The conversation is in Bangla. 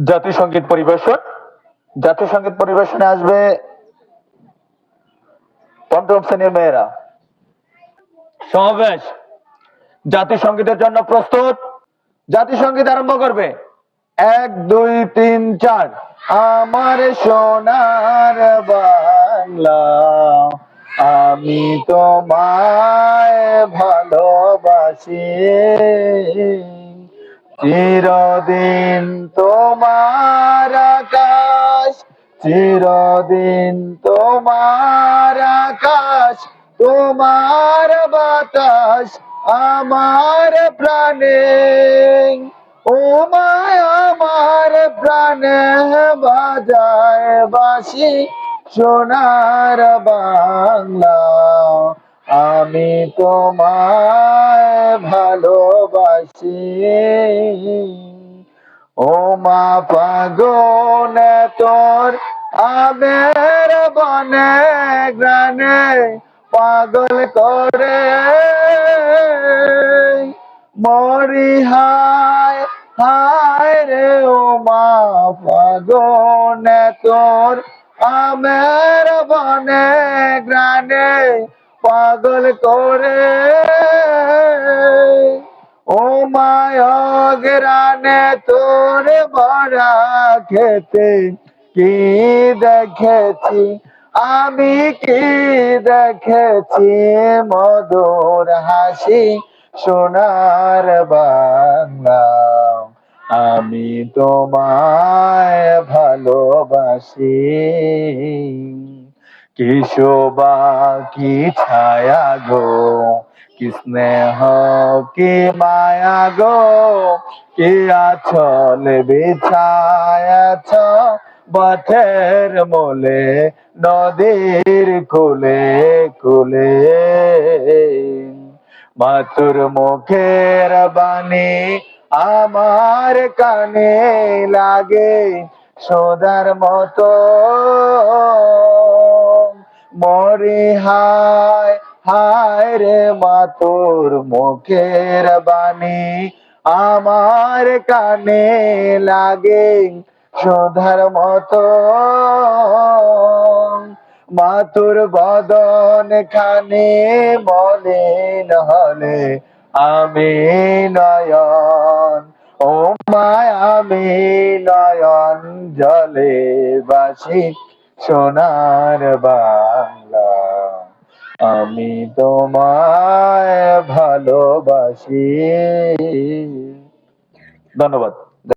জাতীয় সঙ্গীত পরিবেশন। জাতীয় সঙ্গীত পরিবেশনে আসবে পঞ্চম শ্রেণীর মেয়েরা। সমাবেশ জাতীয় সঙ্গীতের জন্য প্রস্তুত। জাতীয় সঙ্গীত আরম্ভ করবে। 1 2 3 4। আমার সোনার বাংলা, আমি তোমায় ভালোবাসি, চিরদিন তোমার আকাশ, চিরদিন তোমার আকাশ, তোমার বাতাস আমার প্রাণে, ও মায় আমার প্রাণে বাজায় বাঁশি সোনার বাংলা, আমি তোমায় ভালোবাসি। ও মা পাগলে তোর আমের বনে গ্রানে পাগল করে মরি, হায় হায় রে ও মা পাগলে তোর আমের বনে গ্রানে পাগল করে, ও মায় গ্রানে তোর ভরা খেতে কি দেখেছি, আমি কি দেখেছি, মধুর হাসি সোনার বাংলা, আমি তোমায় ভালোবাসি। কি শোভা কি ছায়া গো, কি স্নেহ কি মায়া গো, কি আঁচল বিছায়াছ পথের মোলে নদীর কুলে কুলে, মাতুর মুখের বাণী আমার কানে লাগে সোদার মতো, মরি হায় হায় রে মাতুর মুখের বাণী আমার কানে লাগে সোধার মতো, মাতুর বদন খানে মলিন হলে আমি নয়ন, ও মায় আমি নয়ন জলে বাসি সোনার বাংলা, আমি তোমায় ভালোবাসি। ধন্যবাদ।